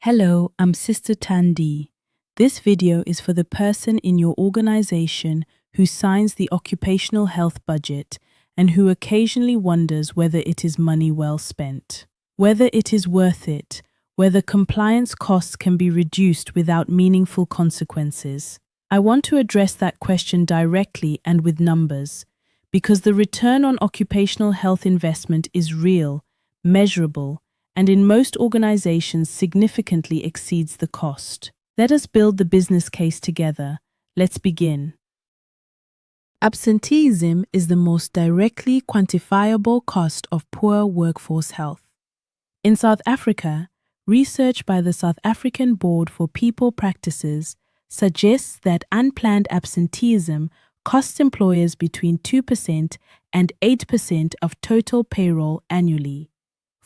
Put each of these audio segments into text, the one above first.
Hello, I'm Sister Tandy. This video is for the person in your organization who signs the occupational health budget and who occasionally wonders whether it is money well spent, whether it is worth it, whether compliance costs can be reduced without meaningful consequences. I want to address that question directly and with numbers, because the return on occupational health investment is real, measurable, and in most organizations significantly exceeds the cost. Let us build the business case together. Let's begin. Absenteeism is the most directly quantifiable cost of poor workforce health. In South Africa, research by the South African Board for People Practices suggests that unplanned absenteeism costs employers between 2% and 8% of total payroll annually.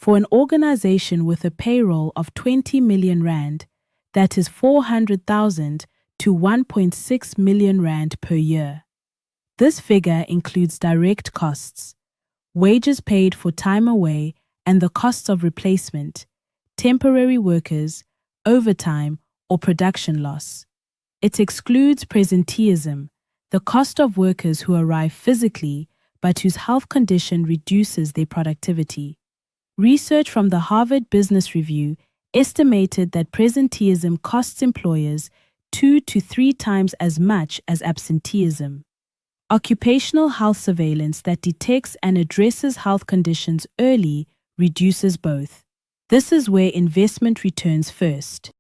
For an organization with a payroll of 20 million rand, that is 400,000 to 1.6 million rand per year. This figure includes direct costs, wages paid for time away and the costs of replacement, temporary workers, overtime, or production loss. It excludes presenteeism, the cost of workers who arrive physically but whose health condition reduces their productivity. Research from the Harvard Business Review estimated that presenteeism costs employers 2 to 3 times as much as absenteeism. Occupational health surveillance that detects and addresses health conditions early reduces both. This is where investment returns first.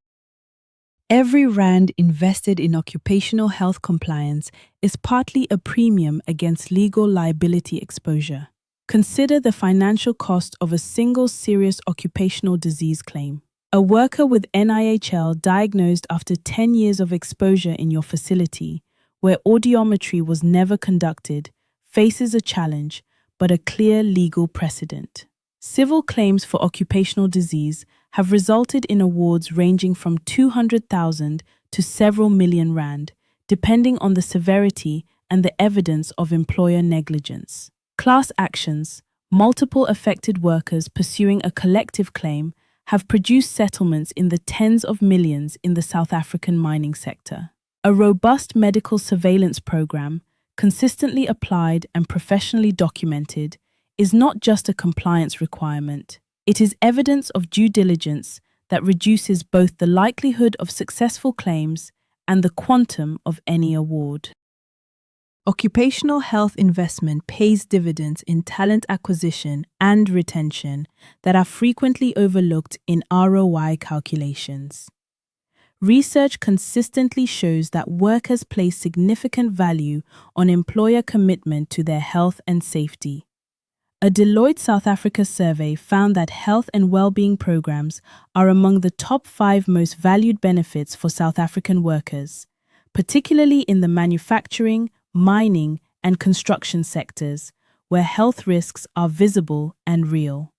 Every rand invested in occupational health compliance is partly a premium against legal liability exposure. Consider the financial cost of a single serious occupational disease claim. A worker with NIHL diagnosed after 10 years of exposure in your facility, where audiometry was never conducted, faces a challenge, but a clear legal precedent. Civil claims for occupational disease have resulted in awards ranging from 200,000 to several million rand, depending on the severity and the evidence of employer negligence. Class actions, multiple affected workers pursuing a collective claim, have produced settlements in the tens of millions in the South African mining sector. A robust medical surveillance program, consistently applied and professionally documented, is not just a compliance requirement. It is evidence of due diligence that reduces both the likelihood of successful claims and the quantum of any award. Occupational health investment pays dividends in talent acquisition and retention that are frequently overlooked in ROI calculations. Research consistently shows that workers place significant value on employer commitment to their health and safety. A Deloitte South Africa survey found that health and well-being programs are among the top 5 most valued benefits for South African workers, particularly in the manufacturing, mining, and construction sectors, where health risks are visible and real.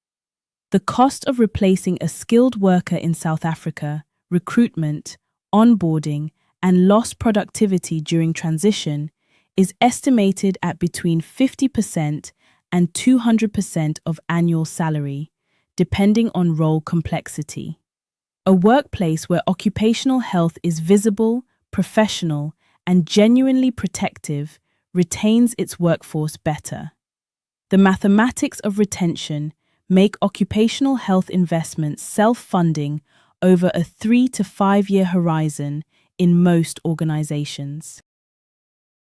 The cost of replacing a skilled worker in South Africa, recruitment, onboarding, and lost productivity during transition is estimated at between 50% and 200% of annual salary, depending on role complexity. A workplace where occupational health is visible, professional, and genuinely protective retains its workforce better. The mathematics of retention make occupational health investments self-funding over a 3 to 5 year horizon in most organizations.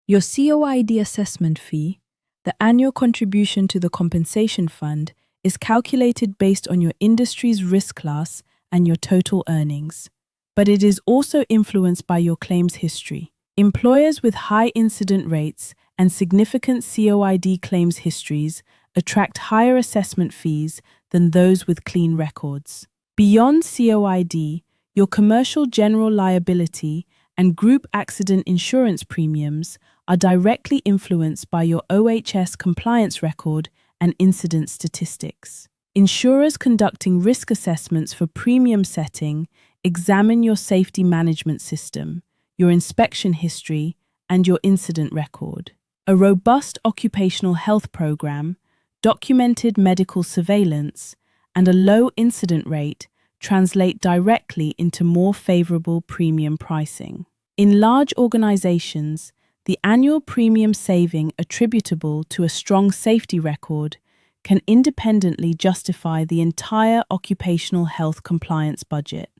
Your COID assessment fee, the annual contribution to the compensation fund, is calculated based on your industry's risk class and your total earnings. But it is also influenced by your claims history. Employers with high incident rates and significant COID claims histories attract higher assessment fees than those with clean records. Beyond COID, your commercial general liability and group accident insurance premiums are directly influenced by your OHS compliance record and incident statistics. Insurers conducting risk assessments for premium setting examine your safety management system, your inspection history, and your incident record. A robust occupational health program, documented medical surveillance, and a low incident rate translate directly into more favorable premium pricing. In large organizations, the annual premium saving attributable to a strong safety record can independently justify the entire occupational health compliance budget.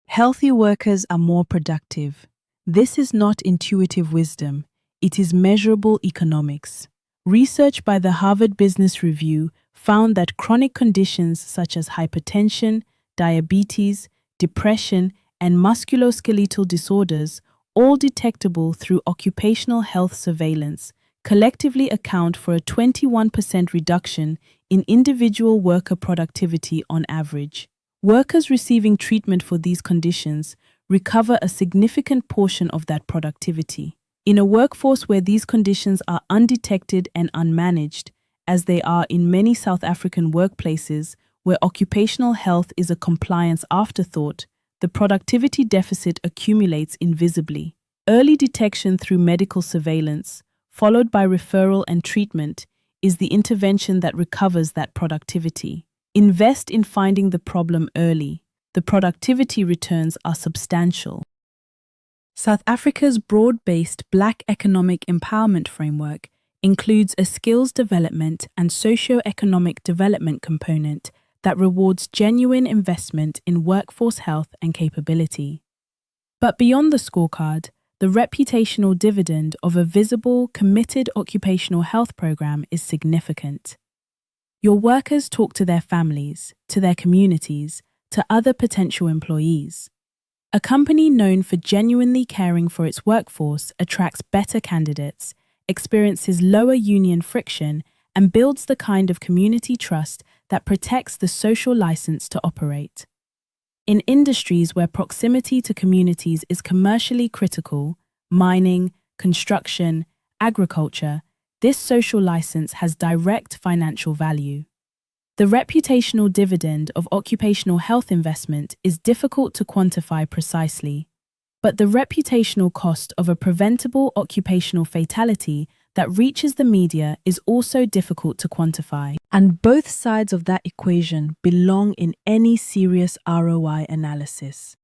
Healthy workers are more productive. This is not intuitive wisdom, it is measurable economics. Research by the Harvard Business Review found that chronic conditions such as hypertension, diabetes, depression, and musculoskeletal disorders, all detectable through occupational health surveillance, collectively account for a 21% reduction in individual worker productivity on average. Workers receiving treatment for these conditions recover a significant portion of that productivity. In a workforce where these conditions are undetected and unmanaged, as they are in many South African workplaces where occupational health is a compliance afterthought, the productivity deficit accumulates invisibly. Early detection through medical surveillance, followed by referral and treatment, is the intervention that recovers that productivity. Invest in finding the problem early. The productivity returns are substantial. South Africa's broad-based Black economic empowerment framework includes a skills development and socio-economic development component that rewards genuine investment in workforce health and capability. But beyond the scorecard, the reputational dividend of a visible, committed occupational health program is significant. Your workers talk to their families, to their communities, to other potential employees. A company known for genuinely caring for its workforce attracts better candidates, experiences lower union friction, and builds the kind of community trust that protects the social license to operate. In industries where proximity to communities is commercially critical, mining, construction, agriculture, this social license has direct financial value. The reputational dividend of occupational health investment is difficult to quantify precisely, but the reputational cost of a preventable occupational fatality that reaches the media is also difficult to quantify. And both sides of that equation belong in any serious ROI analysis.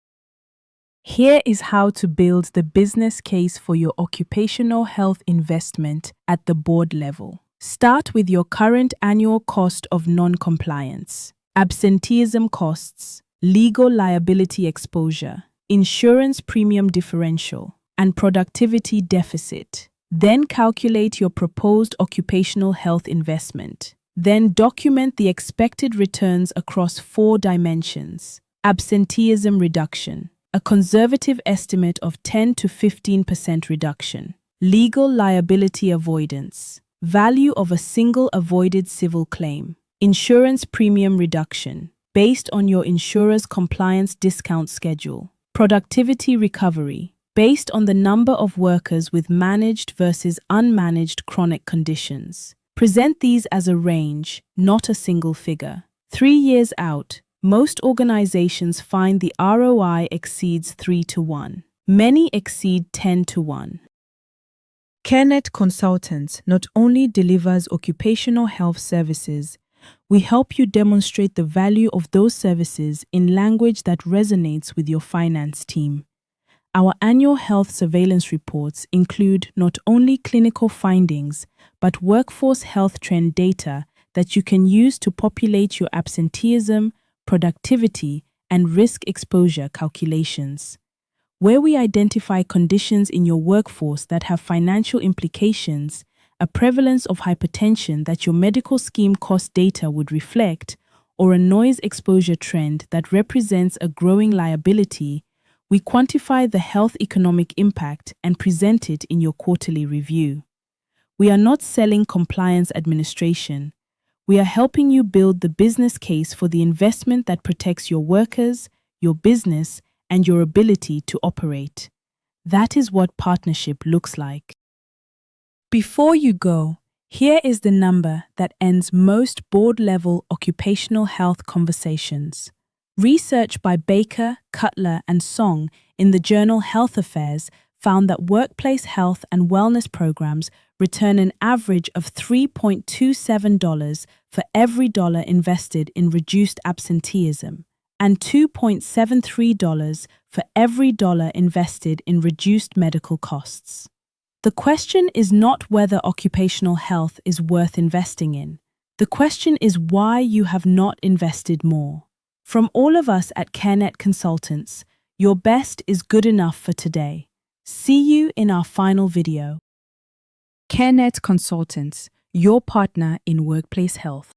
Here is how to build the business case for your occupational health investment at the board level. Start with your current annual cost of non-compliance, absenteeism costs, legal liability exposure, insurance premium differential, and productivity deficit. Then calculate your proposed occupational health investment. Then document the expected returns across 4 dimensions. Absenteeism reduction, a conservative estimate of 10 to 15% reduction. Legal liability avoidance, value of a single avoided civil claim. Insurance premium reduction, based on your insurer's compliance discount schedule. Productivity recovery, based on the number of workers with managed versus unmanaged chronic conditions. Present these as a range, not a single figure. 3 years out, most organizations find the ROI exceeds 3 to 1. Many exceed 10 to 1. CareNet Consultants not only delivers occupational health services, we help you demonstrate the value of those services in language that resonates with your finance team. Our annual health surveillance reports include not only clinical findings, but workforce health trend data that you can use to populate your absenteeism, productivity, and risk exposure calculations. Where we identify conditions in your workforce that have financial implications, a prevalence of hypertension that your medical scheme cost data would reflect, or a noise exposure trend that represents a growing liability, we quantify the health economic impact and present it in your quarterly review. We are not selling compliance administration. We are helping you build the business case for the investment that protects your workers, your business, and your ability to operate. That is what partnership looks like. Before you go, here is the number that ends most board-level occupational health conversations. Research by Baker, Cutler, and Song in the journal Health Affairs found that workplace health and wellness programs return an average of $3.27 for every dollar invested in reduced absenteeism, and $2.73 for every dollar invested in reduced medical costs. The question is not whether occupational health is worth investing in. The question is why you have not invested more. From all of us at CareNet Consultants, your best is good enough for today. See you in our final video. CareNet Consultants, your partner in workplace health.